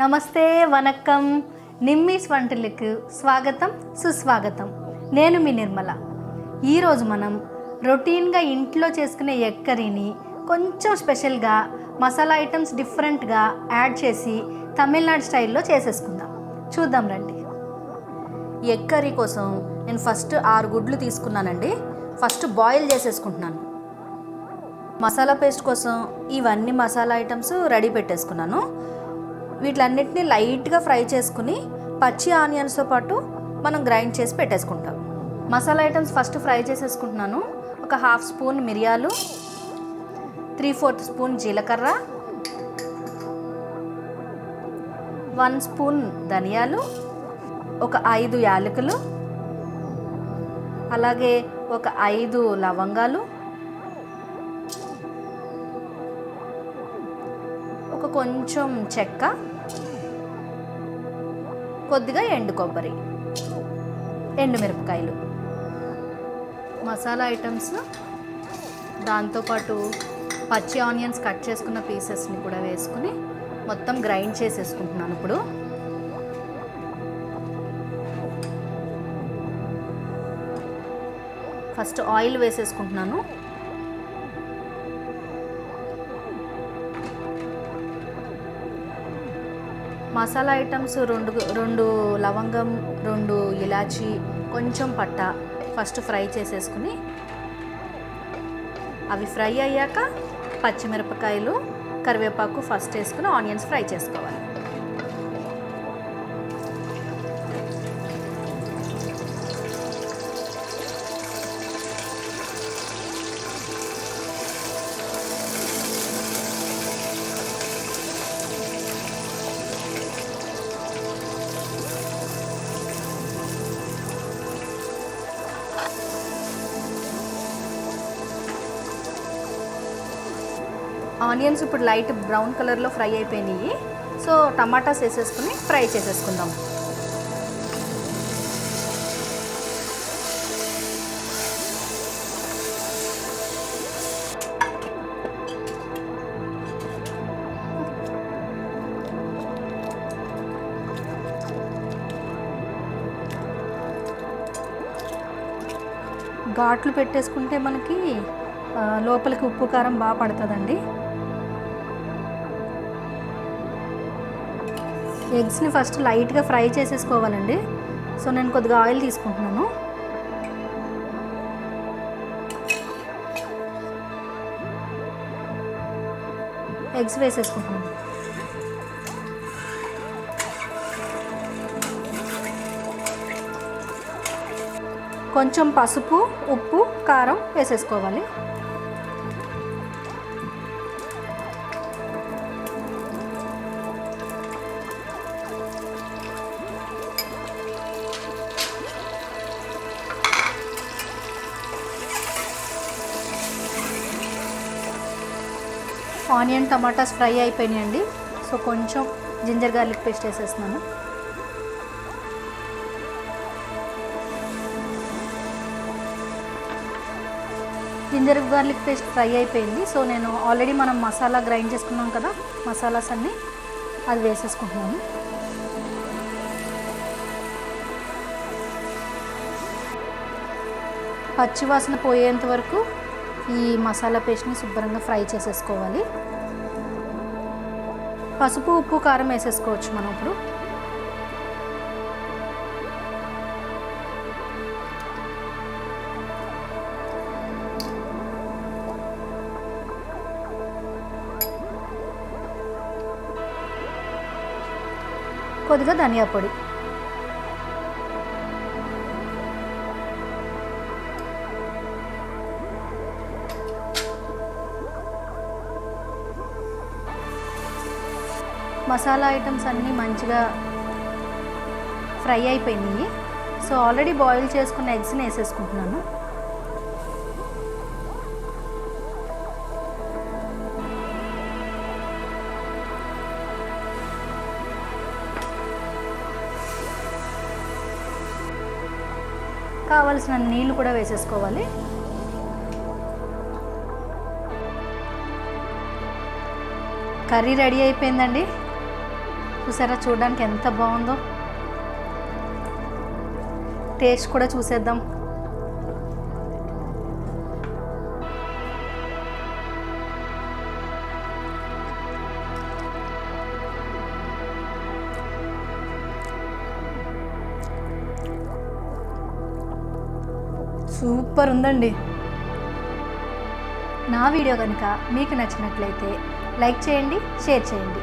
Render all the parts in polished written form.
నమస్తే వనక్కం నిమ్మీస్ వంటలకు స్వాగతం సుస్వాగతం. నేను మీ నిర్మల. ఈరోజు మనం రొటీన్గా ఇంట్లో చేసుకునే ఎగ్ కర్రీని కొంచెం స్పెషల్గా మసాలా ఐటమ్స్ డిఫరెంట్గా యాడ్ చేసి తమిళనాడు స్టైల్లో చేసేసుకుందాం. చూద్దాం రండి. ఎగ్ కర్రీ కోసం నేను ఫస్ట్ 6 గుడ్లు తీసుకున్నానండి. ఫస్ట్ బాయిల్ చేసేసుకుంటున్నాను. మసాలా పేస్ట్ కోసం ఇవన్నీ మసాలా ఐటమ్స్ రెడీ పెట్టేసుకున్నాను. వీటిలన్నిటిని లైట్గా ఫ్రై చేసుకుని పచ్చి ఆనియన్స్తో పాటు మనం గ్రైండ్ చేసి పెట్టేసుకుంటాం. మసాలా ఐటమ్స్ ఫస్ట్ ఫ్రై చేసేసుకుంటున్నాను. ఒక 1/2 స్పూన్ మిరియాలు, 3/4 స్పూన్ జీలకర్ర, 1 స్పూన్ ధనియాలు, ఒక 5 యాలకులు, అలాగే ఒక 5 లవంగాలు, ఒక కొంచెం చెక్క, కొద్దిగా ఎండు కొబ్బరి, ఎండుమిరపకాయలు. మసాలా ఐటమ్స్ దాంతోపాటు పచ్చి ఆనియన్స్ కట్ చేసుకున్న పీసెస్ని కూడా వేసుకుని మొత్తం గ్రైండ్ చేసేసుకుంటున్నాను. ఇప్పుడు ఫస్ట్ ఆయిల్ వేసేసుకుంటున్నాను. మసాలా ఐటమ్స్ రెండు లవంగం, 2 ఇలాచి, కొంచెం పట్ట ఫస్ట్ ఫ్రై చేసేసుకుని అవి ఫ్రై అయ్యాక పచ్చిమిరపకాయలు, కరివేపాకు ఫస్ట్ వేసుకుని ఆనియన్స్ ఫ్రై చేసుకోవాలి. ఆనియన్స్ ఇప్పుడు లైట్ బ్రౌన్ కలర్లో ఫ్రై అయిపోయినాయి. సో టమాటాస్ వేసేసుకుని ఫ్రై చేసేసుకుందాం. ఘాట్లు పెట్టేసుకుంటే మనకి లోపలికి ఉప్పు కారం బాగా పడుతుందండి. ఎగ్స్ని ఫస్ట్ లైట్గా ఫ్రై చేసేసుకోవాలండి. సో నేను కొద్దిగా ఆయిల్ తీసుకుంటున్నాను. ఎగ్స్ వేసేసుకుంటున్నాను. కొంచెం పసుపు, ఉప్పు, కారం వేసేసుకోవాలి. ఆనియన్ టమాటాస్ ఫ్రై అయిపోయినాయండి. సో కొంచెం జింజర్ గార్లిక్ పేస్ట్ వేసేస్తున్నాను. జింజర్ గార్లిక్ పేస్ట్ ఫ్రై అయిపోయింది. సో నేను ఆల్రెడీ మనం మసాలా గ్రైండ్ చేసుకున్నాం కదా, మసాలాస్ అన్నీ అది వేసేసుకుంటున్నాను. పచ్చివాసన పోయేంత వరకు ఈ మసాలా పేస్ట్ని శుభ్రంగా ఫ్రై చేసేసుకోవాలి. పసుపు, ఉప్పు, కారం వేసేసుకోవచ్చు మనం ఇప్పుడు. కొద్దిగా ధనియా పొడి, మసాలా ఐటమ్స్ అన్నీ మంచిగా ఫ్రై అయిపోయినాయి. సో ఆల్రెడీ బాయిల్ చేసుకున్న ఎగ్స్ని వేసేసుకుంటున్నాను. కావాల్సిన నీళ్ళు కూడా వేసేసుకోవాలి. కర్రీ రెడీ అయిపోయిందండి. చూసారా, చూడడానికి ఎంత బాగుందో. టేస్ట్ కూడా చూసేద్దాం. సూపర్ ఉందండి. నా వీడియో కనుక మీకు నచ్చినట్లయితే లైక్ చేయండి, షేర్ చేయండి.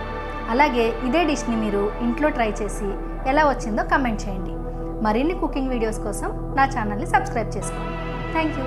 అలాగే ఇదే డిష్ని మీరు ఇంట్లో ట్రై చేసి ఎలా వచ్చిందో కమెంట్ చేయండి. మరిన్ని కుకింగ్ వీడియోస్ కోసం నా ఛానల్ని సబ్స్క్రైబ్ చేసుకోండి. Thank you.